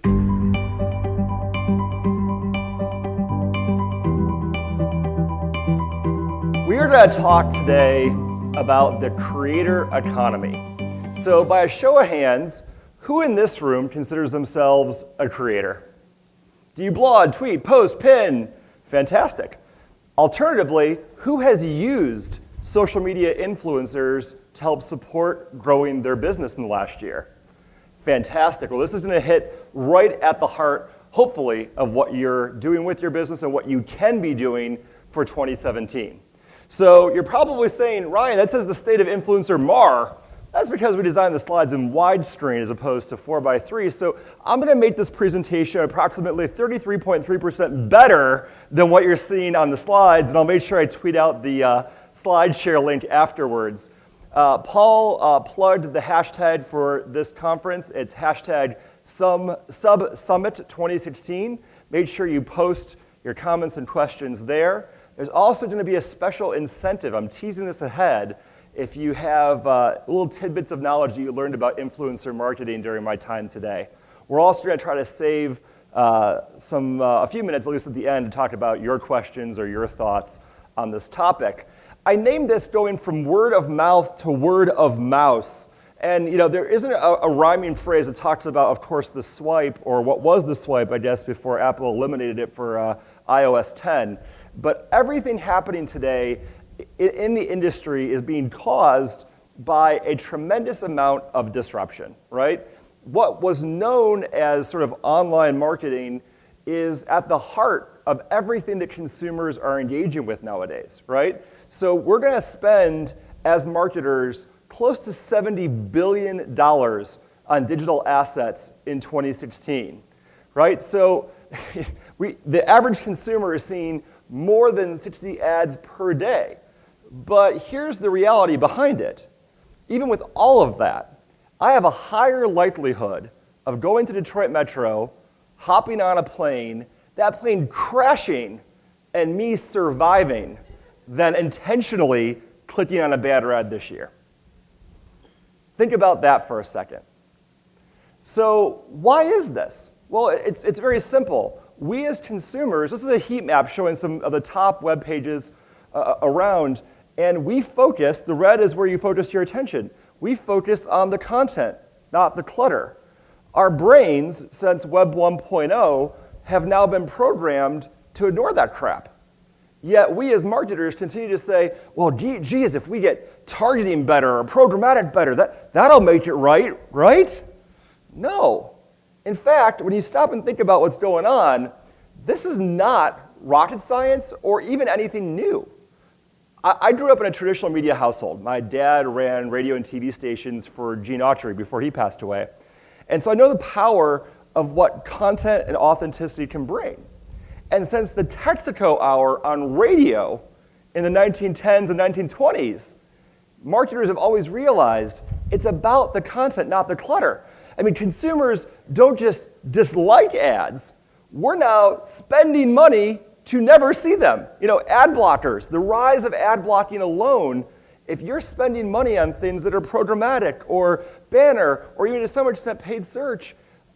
We are going to talk today about the creator economy. So by a show of hands, who in this room considers themselves a creator? Do you blog, tweet, post, pin? Fantastic. Alternatively, who has used social media influencers to help support growing their business in the last year? Fantastic. Well, this is going to hit right at the heart, hopefully, of what you're doing with your business and what you can be doing for 2017. So you're probably saying, Ryan, that says the state of influencer MAR. That's because we designed the slides in widescreen as opposed to 4x3. So I'm going to make this presentation approximately 33.3% better than what you're seeing on the slides, and I'll make sure I tweet out the slide share link afterwards. Paul plugged the hashtag for this conference. It's hashtag SubSummit2016. Make sure you post your comments and questions there. There's also going to be a special incentive. I'm teasing this ahead. If you have little tidbits of knowledge that you learned about influencer marketing during my time today. We're also going to try to save a few minutes, at least at the end, to talk about your questions or your thoughts on this topic. I named this going from word of mouth to word of mouse. And there isn't a rhyming phrase that talks about, of course, the swipe, or what was the swipe, I guess, before Apple eliminated it for iOS 10. But everything happening today in the industry is being caused by a tremendous amount of disruption, right? What was known as sort of online marketing is at the heart of everything that consumers are engaging with nowadays, right? So we're going to spend, as marketers, close to $70 billion on digital assets in 2016, right? So the average consumer is seeing more than 60 ads per day. But here's the reality behind it. Even with all of that, I have a higher likelihood of going to Detroit Metro, hopping on a plane, that plane crashing, and me surviving than intentionally clicking on a bad ad this year. Think about that for a second. So why is this? Well, it's very simple. We as consumers, this is a heat map showing some of the top web pages around, and we focus, the red is where you focus your attention. We focus on the content, not the clutter. Our brains, since Web 1.0, have now been programmed to ignore that crap. Yet we as marketers continue to say, well, geez, if we get targeting better or programmatic better, that'll make it right? No. In fact, when you stop and think about what's going on, this is not rocket science or even anything new. I grew up in a traditional media household. My dad ran radio and TV stations for Gene Autry before he passed away. And so I know the power of what content and authenticity can bring. And since the Texaco hour on radio in the 1910s and 1920s, marketers have always realized it's about the content, not the clutter. I mean, consumers don't just dislike ads. We're now spending money to never see them. Ad blockers, the rise of ad blocking alone, if you're spending money on things that are programmatic or banner or even to some extent paid search,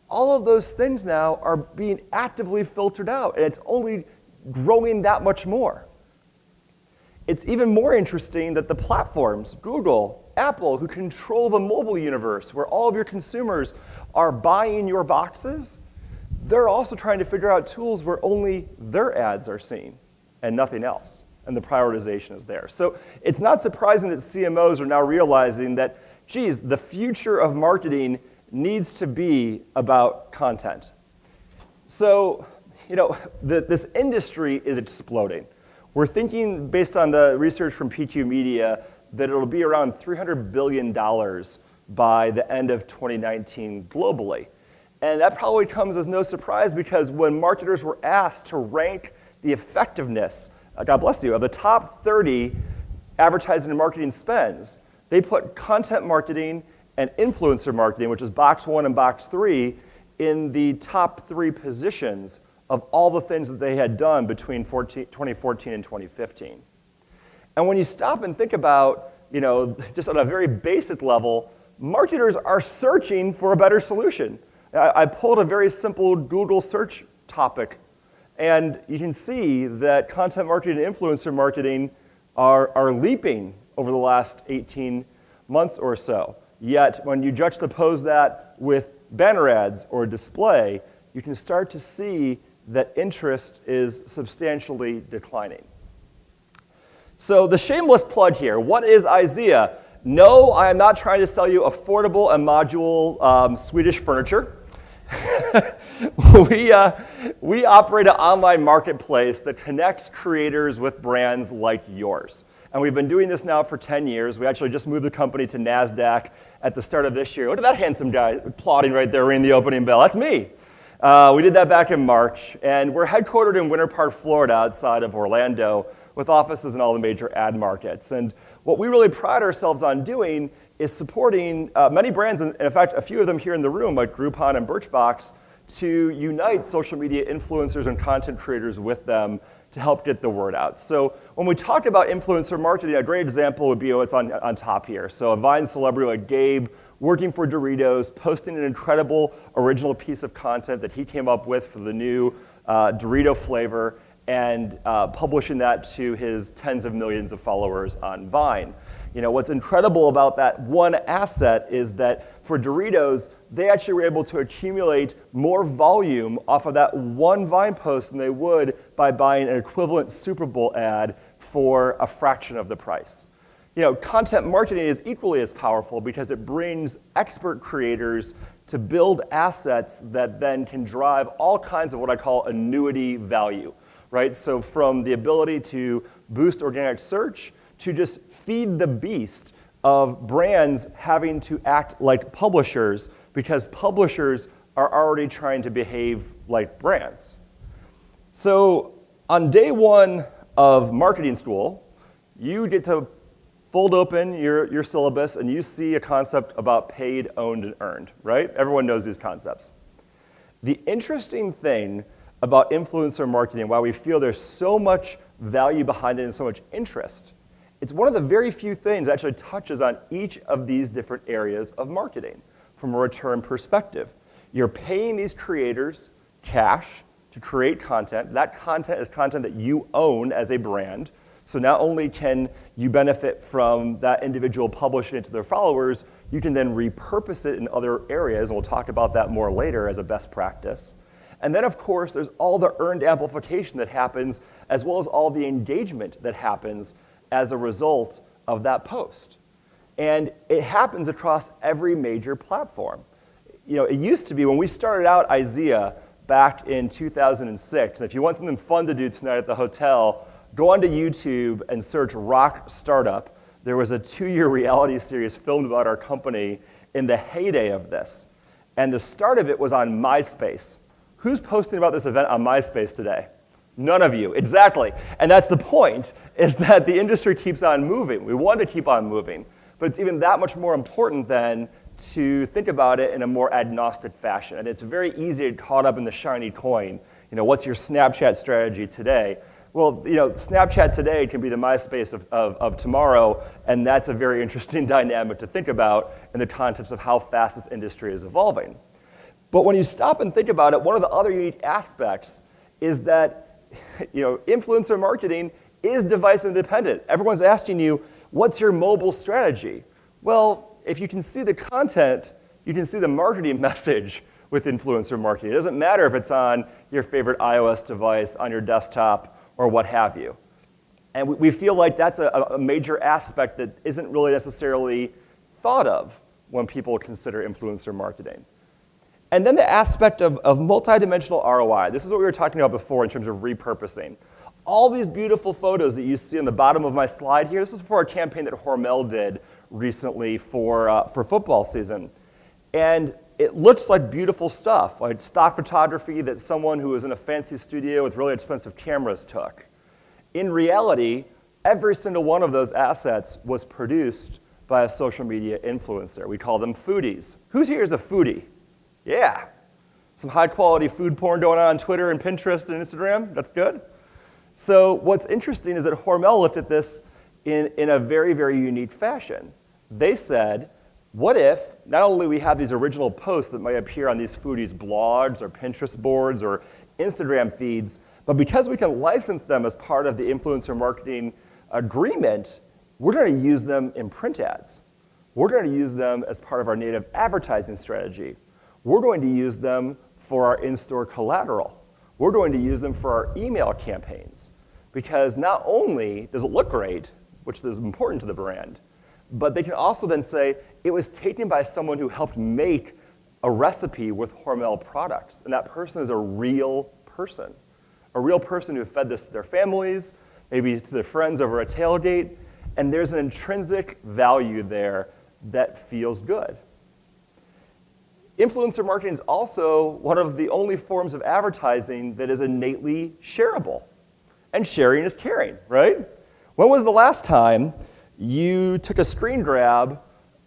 all of those things now are being actively filtered out, and it's only growing that much more. It's even more interesting that the platforms, Google, Apple, who control the mobile universe, where all of your consumers are buying your boxes, they're also trying to figure out tools where only their ads are seen and nothing else, and the prioritization is there. So it's not surprising that CMOs are now realizing that, geez, the future of marketing needs to be about content. So, this industry is exploding. We're thinking, based on the research from PQ Media, that it'll be around $300 billion by the end of 2019 globally. And that probably comes as no surprise because when marketers were asked to rank the effectiveness, God bless you, of the top 30 advertising and marketing spends, they put content marketing and influencer marketing, which is box 1 and box 3, in the top 3 positions of all the things that they had done between 2014 and 2015. And when you stop and think about, just on a very basic level, marketers are searching for a better solution. I pulled a very simple Google search topic, and you can see that content marketing and influencer marketing are leaping over the last 18 months or so. Yet, when you juxtapose that with banner ads or display, you can start to see that interest is substantially declining. So the shameless plug here, what is Izea? No, I am not trying to sell you affordable and modular Swedish furniture. We operate an online marketplace that connects creators with brands like yours. And we've been doing this now for 10 years. We actually just moved the company to NASDAQ at the start of this year. Look at that handsome guy applauding right there, ringing the opening bell. That's me. We did that back in March. And we're headquartered in Winter Park, Florida, outside of Orlando, with offices in all the major ad markets. And what we really pride ourselves on doing is supporting many brands, and in fact, a few of them here in the room, like Groupon and Birchbox, to unite social media influencers and content creators with them to help get the word out. So when we talk about influencer marketing, a great example would be what's on top here. So a Vine celebrity like Gabe working for Doritos, posting an incredible original piece of content that he came up with for the new Dorito flavor, and publishing that to his tens of millions of followers on Vine. You know, what's incredible about that one asset is that for Doritos, they actually were able to accumulate more volume off of that one Vine post than they would by buying an equivalent Super Bowl ad for a fraction of the price. You know, content marketing is equally as powerful because it brings expert creators to build assets that then can drive all kinds of what I call annuity value. Right? So from the ability to boost organic search to just feed the beast of brands having to act like publishers because publishers are already trying to behave like brands. So on day one of marketing school, you get to fold open your syllabus and you see a concept about paid, owned, and earned, right? Everyone knows these concepts. The interesting thing about influencer marketing, why we feel there's so much value behind it and so much interest, it's one of the very few things that actually touches on each of these different areas of marketing from a return perspective. You're paying these creators cash to create content. That content is content that you own as a brand. So not only can you benefit from that individual publishing it to their followers, you can then repurpose it in other areas, and we'll talk about that more later as a best practice. And then, of course, there's all the earned amplification that happens, as well as all the engagement that happens as a result of that post. And it happens across every major platform. You know, it used to be when we started out Izea back in 2006, and if you want something fun to do tonight at the hotel, go onto YouTube and search Rock Startup. There was a 2-year reality series filmed about our company in the heyday of this. And the start of it was on MySpace. Who's posting about this event on MySpace today? None of you, exactly. And that's the point, is that the industry keeps on moving. We want to keep on moving. But it's even that much more important then to think about it in a more agnostic fashion. And it's very easy to get caught up in the shiny coin. You know, what's your Snapchat strategy today? Well, you know, Snapchat today can be the MySpace of tomorrow, and that's a very interesting dynamic to think about in the context of how fast this industry is evolving. But when you stop and think about it, one of the other unique aspects is that, you know, influencer marketing is device independent. Everyone's asking you, what's your mobile strategy? Well, if you can see the content, you can see the marketing message with influencer marketing. It doesn't matter if it's on your favorite iOS device, on your desktop, or what have you. And we feel like that's a major aspect that isn't really necessarily thought of when people consider influencer marketing. And then the aspect of multidimensional ROI. This is what we were talking about before in terms of repurposing. All these beautiful photos that you see on the bottom of my slide here, this is for a campaign that Hormel did recently for football season. And it looks like beautiful stuff, like stock photography that someone who was in a fancy studio with really expensive cameras took. In reality, every single one of those assets was produced by a social media influencer. We call them foodies. Who's here is a foodie? Yeah. Some high quality food porn going on Twitter and Pinterest and Instagram. That's good. So what's interesting is that Hormel looked at this in a very, very unique fashion. They said, What if not only we have these original posts that might appear on these foodies' blogs or Pinterest boards or Instagram feeds, but because we can license them as part of the influencer marketing agreement, we're going to use them in print ads. We're going to use them as part of our native advertising strategy. We're going to use them for our in-store collateral. We're going to use them for our email campaigns. Because not only does it look great, which is important to the brand, but they can also then say, it was taken by someone who helped make a recipe with Hormel products. And that person is a real person who fed this to their families, maybe to their friends over a tailgate, and there's an intrinsic value there that feels good. Influencer marketing is also one of the only forms of advertising that is innately shareable. And sharing is caring, right? When was the last time you took a screen grab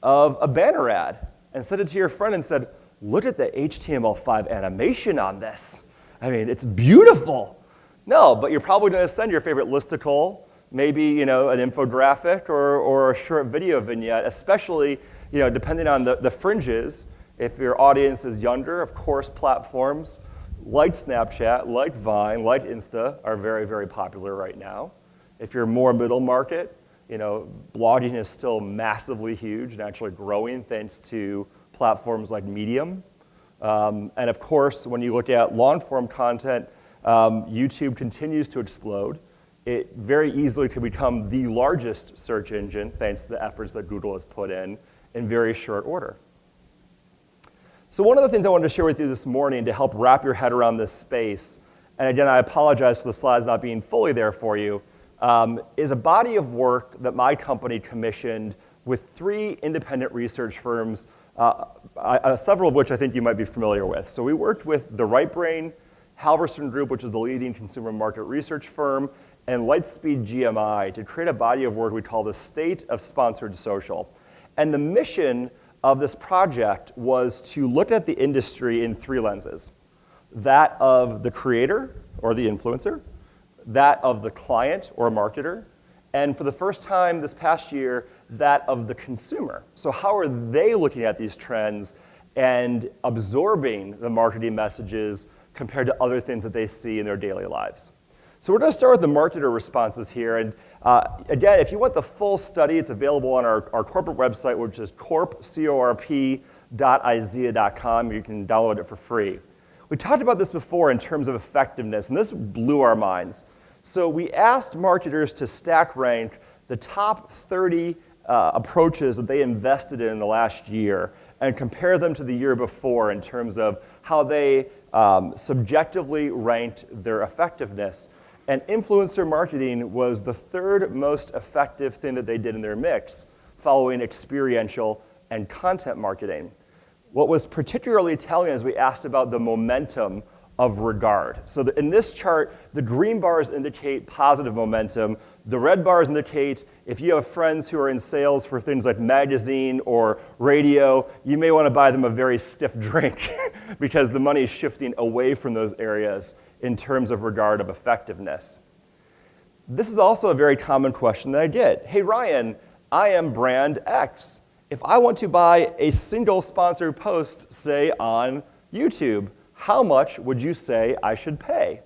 of a banner ad and sent it to your friend and said, look at the HTML5 animation on this. I mean, it's beautiful. No, but you're probably going to send your favorite listicle, maybe an infographic or a short video vignette, especially depending on the fringes. If your audience is younger, of course, platforms like Snapchat, like Vine, like Insta are very, very popular right now. If you're more middle market, blogging is still massively huge and actually growing thanks to platforms like Medium. And of course, when you look at long-form content, YouTube continues to explode. It very easily could become the largest search engine thanks to the efforts that Google has put in very short order. So one of the things I wanted to share with you this morning to help wrap your head around this space, and again, I apologize for the slides not being fully there for you, is a body of work that my company commissioned with 3 independent research firms, several of which I think you might be familiar with. So we worked with the Right Brain, Halverson Group, which is the leading consumer market research firm, and Lightspeed GMI to create a body of work we call the State of Sponsored Social. And the mission of this project was to look at the industry in 3 lenses. That of the creator, or the influencer, that of the client or marketer, and for the first time this past year, that of the consumer. So how are they looking at these trends and absorbing the marketing messages compared to other things that they see in their daily lives? So we're going to start with the marketer responses here. And again, if you want the full study, it's available on our corporate website, which is corp.izea.com. You can download it for free. We talked about this before in terms of effectiveness, and this blew our minds. So we asked marketers to stack rank the top 30 approaches that they invested in the last year and compare them to the year before in terms of how they subjectively ranked their effectiveness. And influencer marketing was the 3rd most effective thing that they did in their mix, following experiential and content marketing. What was particularly telling is we asked about the momentum of regard. So in this chart, the green bars indicate positive momentum. The red bars indicate if you have friends who are in sales for things like magazine or radio, you may want to buy them a very stiff drink because the money is shifting away from those areas in terms of regard of effectiveness. This is also a very common question that I get. Hey, Ryan, I am brand X. If I want to buy a single sponsored post, say on YouTube, how much would you say I should pay?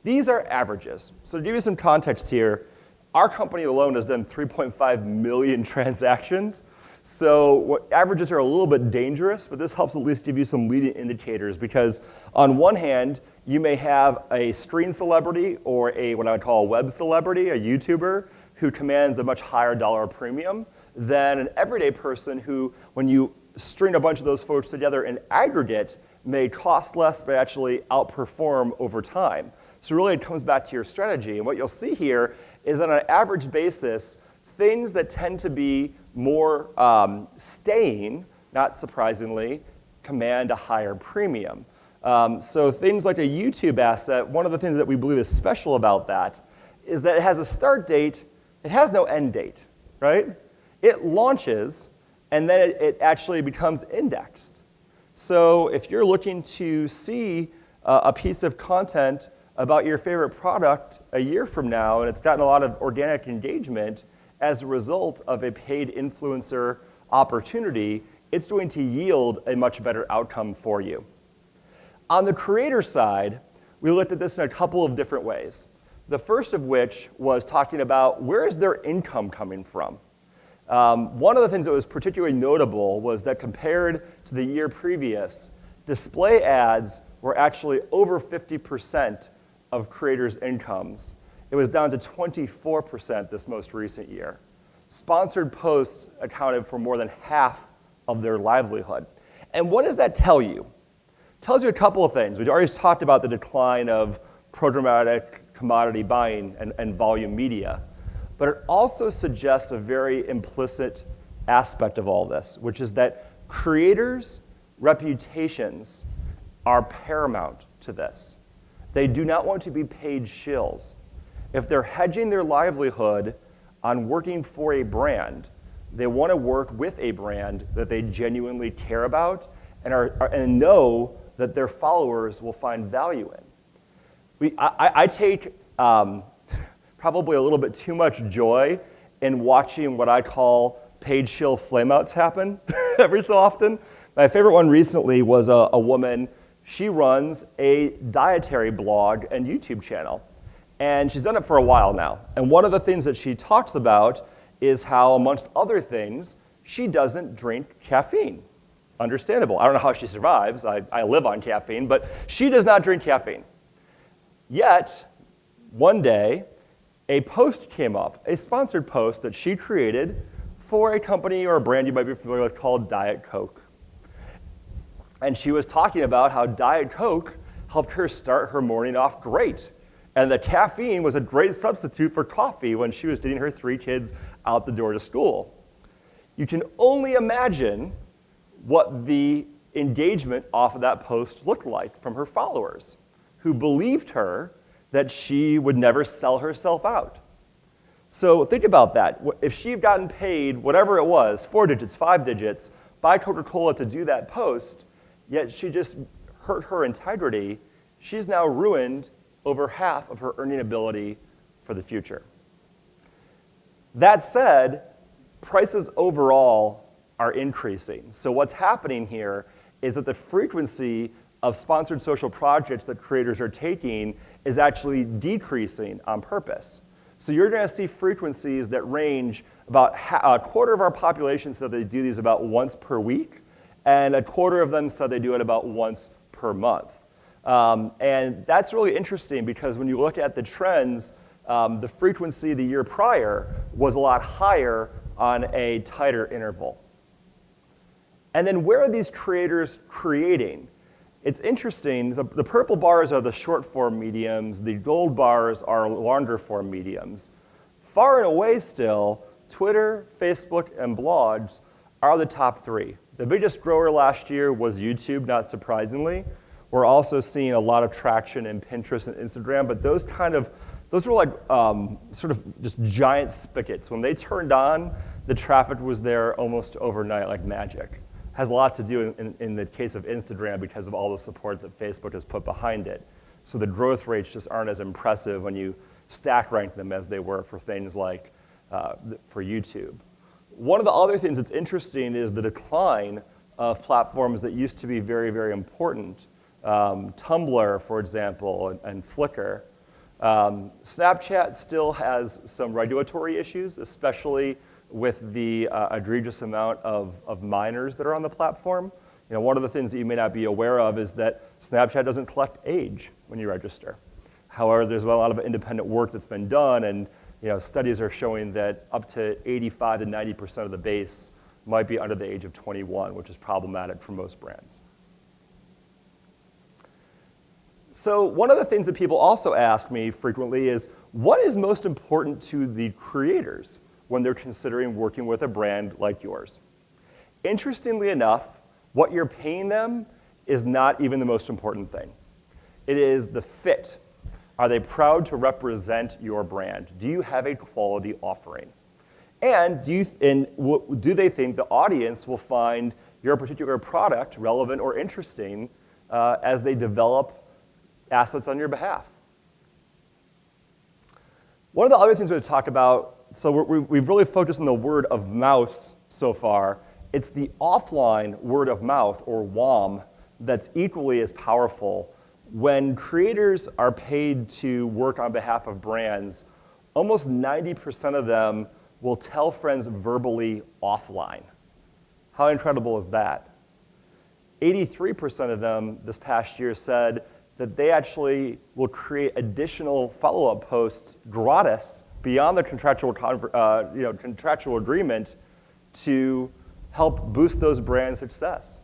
These are averages. So to give you some context here, our company alone has done 3.5 million transactions. So averages are a little bit dangerous, but this helps at least give you some leading indicators because on one hand, you may have a screen celebrity or what I would call a web celebrity, a YouTuber, who commands a much higher dollar premium than an everyday person who, when you string a bunch of those folks together in aggregate, may cost less but actually outperform over time. So really it comes back to your strategy. And what you'll see here is that on an average basis, things that tend to be more staying, not surprisingly, command a higher premium. So things like a YouTube asset, one of the things that we believe is special about that is that it has a start date, it has no end date, right? It launches, and then it actually becomes indexed. So if you're looking to see a piece of content about your favorite product a year from now, and it's gotten a lot of organic engagement as a result of a paid influencer opportunity, it's going to yield a much better outcome for you. On the creator side, we looked at this in a couple of different ways. The first of which was talking about where is their income coming from. One of the things that was particularly notable was that compared to the year previous, display ads were actually over 50% of creators' incomes. It was down to 24% this most recent year. Sponsored posts accounted for more than half of their livelihood. And what does that tell you? It tells you a couple of things. We've already talked about the decline of programmatic commodity buying and volume media, but it also suggests a very implicit aspect of all this, which is that creators' reputations are paramount to this. They do not want to be paid shills. If they're hedging their livelihood on working for a brand, they want to work with a brand that they genuinely care about and know that their followers will find value in. I take probably a little bit too much joy in watching what I call paid shill flameouts happen every so often. My favorite one recently was a woman. She runs a dietary blog and YouTube channel, and she's done it for a while now. And one of the things that she talks about is how, amongst other things, she doesn't drink caffeine. Understandable. I don't know how she survives. I live on caffeine, but she does not drink caffeine. Yet, one day, a post came up, a sponsored post that she created for a company or a brand you might be familiar with called Diet Coke. And she was talking about how Diet Coke helped her start her morning off great. And that caffeine was a great substitute for coffee when she was getting her 3 kids out the door to school. You can only imagine what the engagement off of that post looked like from her followers, who believed her that she would never sell herself out. So think about that. If she had gotten paid whatever it was, 4 digits, 5 digits, by Coca-Cola to do that post, yet she just hurt her integrity, she's now ruined over half of her earning ability for the future. That said, prices overall are increasing. So what's happening here is that the frequency of sponsored social projects that creators are taking is actually decreasing on purpose. So you're going to see frequencies that range about a quarter of our population said they do these about once per week, and a quarter of them said they do it about once per month. And that's really interesting because when you look at the trends, the frequency the year prior was a lot higher on a tighter interval. And then where are these creators creating? It's interesting, the purple bars are the short form mediums, the gold bars are longer form mediums. Far and away still, Twitter, Facebook, and blogs are the top 3. The biggest grower last year was YouTube, not surprisingly. We're also seeing a lot of traction in Pinterest and Instagram, but those were like sort of just giant spigots. When they turned on, the traffic was there almost overnight like magic. Has a lot to do in the case of Instagram because of all the support that Facebook has put behind it. So the growth rates just aren't as impressive when you stack rank them as they were for things like for YouTube. One of the other things that's interesting is the decline of platforms that used to be very, very important. Tumblr, for example, and Flickr. Snapchat still has some regulatory issues, especially with the egregious amount of minors that are on the platform. You know, one of the things that you may not be aware of is that Snapchat doesn't collect age when you register. However, there's a lot of independent work that's been done, and studies are showing that up to 85 to 90% of the base might be under the age of 21, which is problematic for most brands. So one of the things that people also ask me frequently is, what is most important to the creators when they're considering working with a brand like yours? Interestingly enough, what you're paying them is not even the most important thing. It is the fit. Are they proud to represent your brand? Do you have a quality offering? And do they think the audience will find your particular product relevant or interesting as they develop assets on your behalf? One of the other things we're going to talk about, so we've really focused on the word of mouth so far, it's the offline word of mouth, or WOM, that's equally as powerful. When creators are paid to work on behalf of brands, almost 90% of them will tell friends verbally offline. How incredible is that? 83% of them this past year said that they actually will create additional follow-up posts gratis beyond the contractual agreement to help boost those brand success.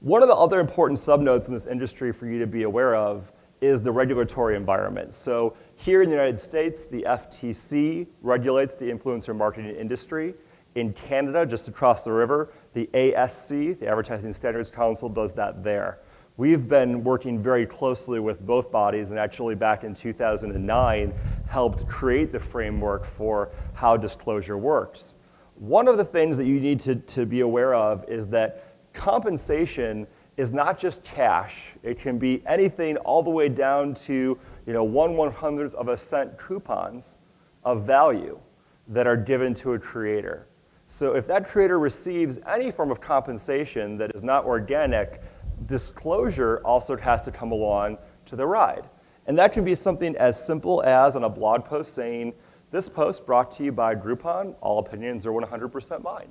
One of the other important subnotes in this industry for you to be aware of is the regulatory environment. So here in the United States, the FTC regulates the influencer marketing industry. In Canada, just across the river, the ASC, the Advertising Standards Council, does that there. We've been working very closely with both bodies, and actually back in 2009, helped create the framework for how disclosure works. One of the things that you need to be aware of is that compensation is not just cash. It can be anything all the way down to 1/100th of a cent coupons of value that are given to a creator. So if that creator receives any form of compensation that is not organic, disclosure also has to come along to the ride. And that can be something as simple as on a blog post saying, "This post brought to you by Groupon, all opinions are 100% mine."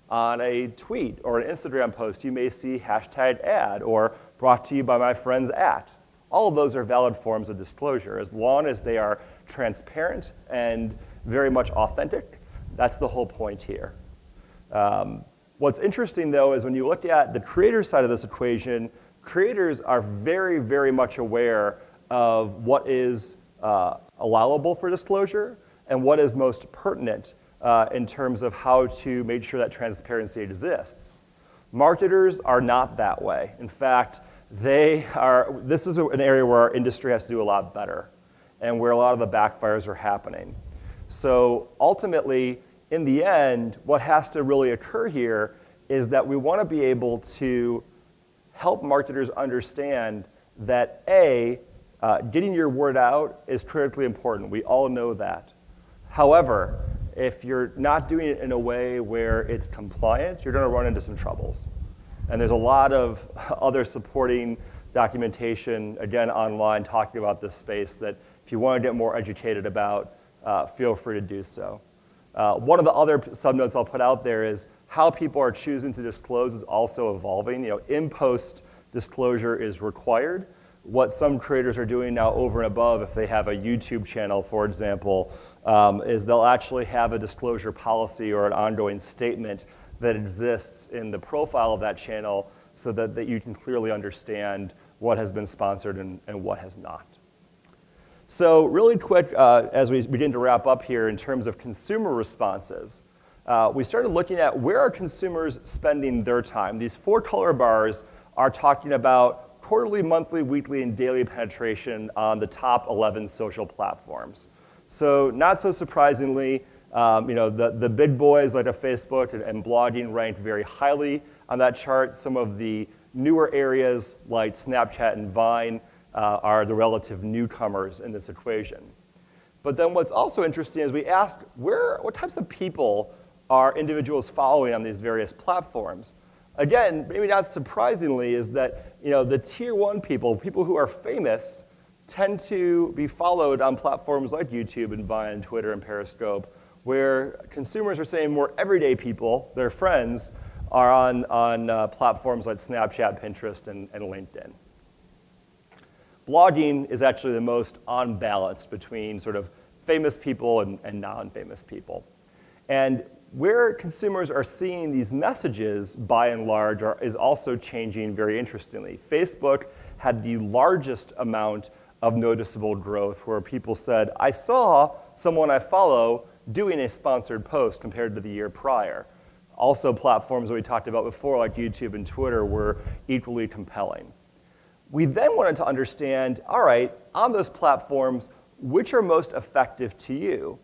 On a tweet or an Instagram post, you may see #ad or "brought to you by my friends at." All of those are valid forms of disclosure as long as they are transparent and very much authentic. That's the whole point here. What's interesting, though, is when you look at the creator side of this equation, creators are very, very much aware of what is allowable for disclosure and what is most pertinent in terms of how to make sure that transparency exists. Marketers are not that way. In fact, this is an area where our industry has to do a lot better and where a lot of the backfires are happening. So ultimately, in the end, what has to really occur here is that we want to be able to help marketers understand that getting your word out is critically important. We all know that. However, if you're not doing it in a way where it's compliant, you're going to run into some troubles. And there's a lot of other supporting documentation, again, online, talking about this space that if you want to get more educated about, feel free to do so. One of the other subnotes I'll put out there is how people are choosing to disclose is also evolving. In-post disclosure is required. What some creators are doing now over and above, if they have a YouTube channel, for example, is they'll actually have a disclosure policy or an ongoing statement that exists in the profile of that channel so that you can clearly understand what has been sponsored and what has not. So really quick, as we begin to wrap up here in terms of consumer responses, we started looking at where are consumers spending their time. These 4 color bars are talking about quarterly, monthly, weekly, and daily penetration on the top 11 social platforms. So not so surprisingly, the big boys like a Facebook and blogging ranked very highly on that chart. Some of the newer areas like Snapchat and Vine are the relative newcomers in this equation. But then what's also interesting is we ask what types of people are individuals following on these various platforms. Again, maybe not surprisingly, is that the tier 1 people who are famous, tend to be followed on platforms like YouTube and Vine, Twitter, and Periscope, where consumers are saying more everyday people, their friends, are on platforms like Snapchat, Pinterest, and LinkedIn. Blogging is actually the most unbalanced between sort of famous people and non-famous people. And where consumers are seeing these messages, by and large, is also changing very interestingly. Facebook had the largest amount of noticeable growth where people said, I saw someone I follow doing a sponsored post compared to the year prior. Also, platforms that we talked about before, like YouTube and Twitter, were equally compelling. We then wanted to understand, all right, on those platforms, which are most effective to you?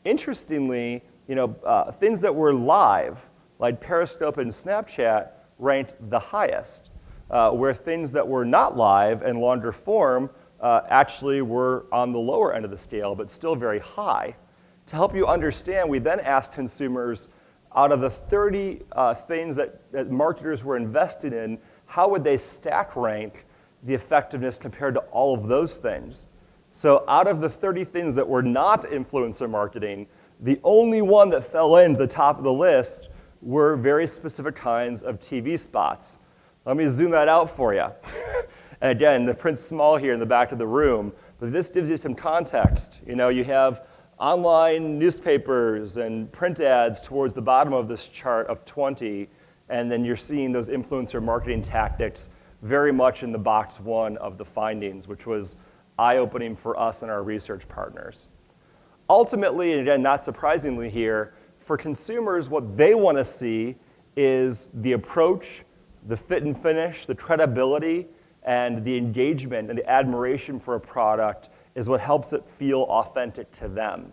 Interestingly, things that were live, like Periscope and Snapchat, ranked the highest, where things that were not live and longer form actually were on the lower end of the scale, but still very high. To help you understand, we then asked consumers, out of the 30 things that marketers were invested in, how would they stack rank the effectiveness compared to all of those things? So out of the 30 things that were not influencer marketing, the only one that fell into the top of the list were very specific kinds of TV spots. Let me zoom that out for you. And again, the print's small here in the back of the room, but this gives you some context. You know, you have online newspapers and print ads towards the bottom of this chart of 20, and then you're seeing those influencer marketing tactics very much in the box 1 of the findings, which was eye-opening for us and our research partners. Ultimately, and again, not surprisingly here, for consumers, what they want to see is the approach, the fit and finish, the credibility, and the engagement and the admiration for a product is what helps it feel authentic to them.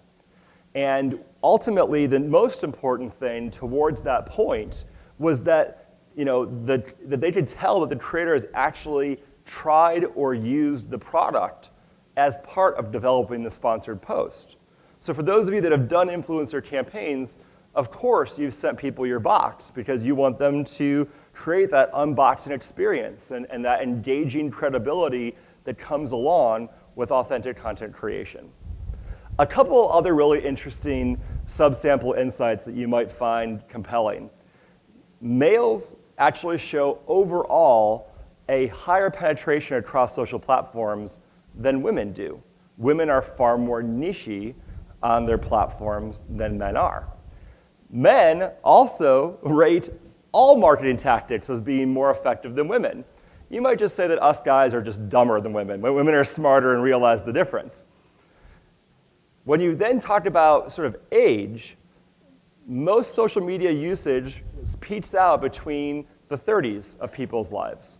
And ultimately, the most important thing towards that point was that, that they could tell that the creator has actually tried or used the product as part of developing the sponsored post. So for those of you that have done influencer campaigns, of course you've sent people your box because you want them to create that unboxing experience and that engaging credibility that comes along with authentic content creation. A couple other really interesting subsample insights that you might find compelling. Males actually show overall a higher penetration across social platforms than women do. Women are far more niche-y on their platforms than men are. Men also rate all marketing tactics as being more effective than women. You might just say that us guys are just dumber than women. Women are smarter and realize the difference. When you then talk about sort of age, most social media usage peaks out between the 30s of people's lives.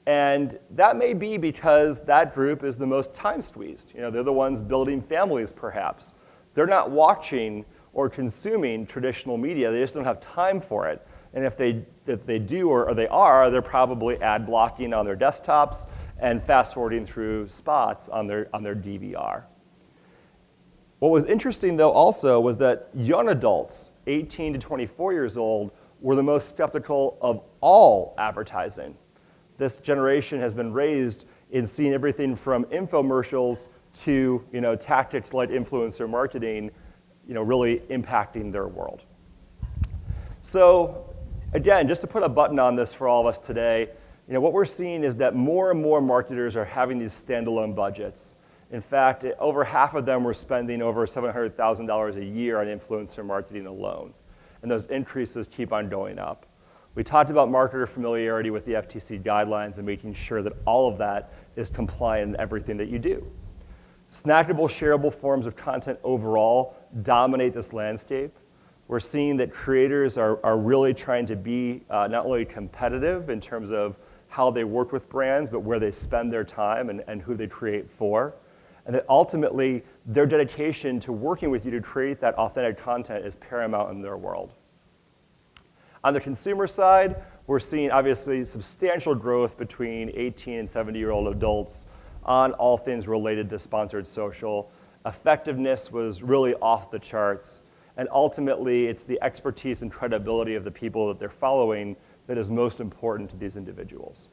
And that may be because that group is the most time squeezed. They're the ones building families, perhaps. They're not watching or consuming traditional media. They just don't have time for it. And if they do or they are, they're probably ad blocking on their desktops and fast forwarding through spots on their DVR. What was interesting though also was that young adults, 18 to 24 years old, were the most skeptical of all advertising. This generation has been raised in seeing everything from infomercials to tactics like influencer marketing, really impacting their world. So again, just to put a button on this for all of us today, what we're seeing is that more and more marketers are having these standalone budgets. In fact, over half of them were spending over $700,000 a year on influencer marketing alone. And those increases keep on going up. We talked about marketer familiarity with the FTC guidelines and making sure that all of that is compliant in everything that you do. Snackable, shareable forms of content overall dominate this landscape. We're seeing that creators are really trying to be not only competitive in terms of how they work with brands, but where they spend their time and who they create for. And that ultimately, their dedication to working with you to create that authentic content is paramount in their world. On the consumer side, we're seeing obviously substantial growth between 18 and 70-year-old adults on all things related to sponsored social. Effectiveness was really off the charts. And ultimately, it's the expertise and credibility of the people that they're following that is most important to these individuals.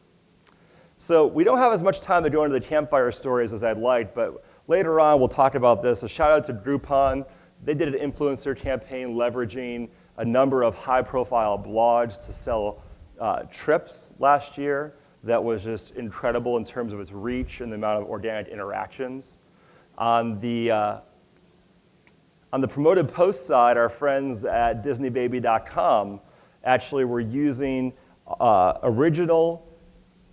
So we don't have as much time to go into the campfire stories as I'd like, but later on we'll talk about this. A shout out to Groupon. They did an influencer campaign leveraging a number of high-profile blogs to sell trips last year. That was just incredible in terms of its reach and the amount of organic interactions. On the promoted post side, our friends at DisneyBaby.com actually were using original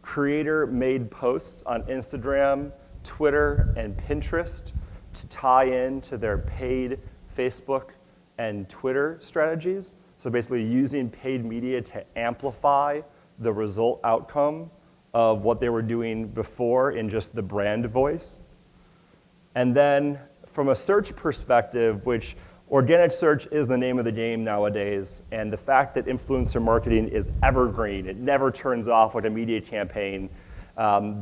creator-made posts on Instagram, Twitter, and Pinterest to tie in to their paid Facebook and Twitter strategies. So basically using paid media to amplify the result outcome of what they were doing before in just the brand voice. And then from a search perspective, which organic search is the name of the game nowadays, and the fact that influencer marketing is evergreen, it never turns off like a media campaign,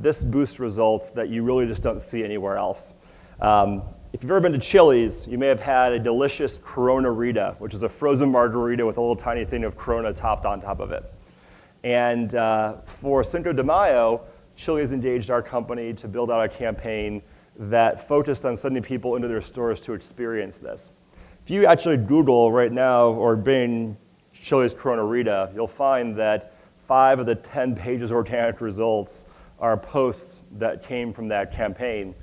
this boosts results that you really just don't see anywhere else. if you've ever been to Chili's, you may have had a delicious Corona-Rita, which is a frozen margarita with a little tiny thing of Corona topped on top of it. And for Cinco de Mayo, Chili's engaged our company to build out a campaign that focused on sending people into their stores to experience this. If you actually Google right now or Bing Chili's Corona-Rita, you'll find that 5 of the 10 pages of organic results are posts that came from that campaign.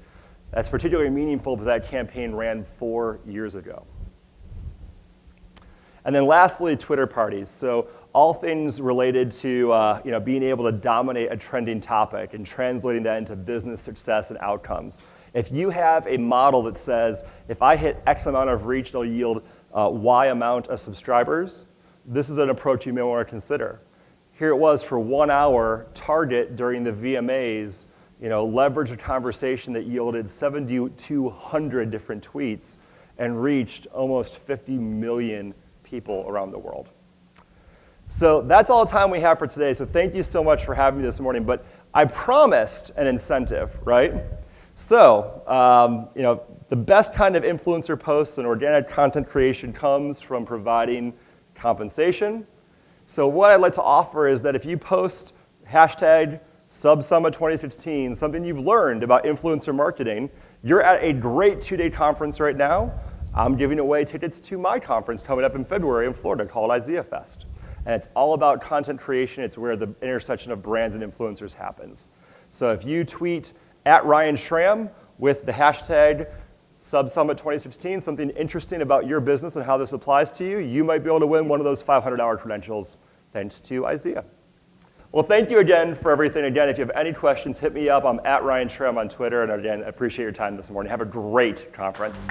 That's particularly meaningful because that campaign ran 4 years ago. And then lastly, Twitter parties. So all things related to being able to dominate a trending topic and translating that into business success and outcomes. If you have a model that says, if I hit X amount of reach, it'll yield Y amount of subscribers, this is an approach you may want to consider. Here it was for 1 hour, Target during the VMAs, leveraged a conversation that yielded 7,200 different tweets and reached almost 50 million people around the world. So that's all the time we have for today. So thank you so much for having me this morning. But I promised an incentive, right? So, the best kind of influencer posts and organic content creation comes from providing compensation. So what I'd like to offer is that if you post hashtag #SubSummit2016, something you've learned about influencer marketing, you're at a great 2-day conference right now. I'm giving away tickets to my conference coming up in February in Florida called Izea Fest. And it's all about content creation. It's where the intersection of brands and influencers happens. So if you tweet at Ryan Schram with the hashtag #SubSummit2016, something interesting about your business and how this applies to you, you might be able to win one of those $500 credentials thanks to Izea. Well, thank you again for everything. Again, if you have any questions, hit me up. I'm at Ryan Schram on Twitter. And again, I appreciate your time this morning. Have a great conference.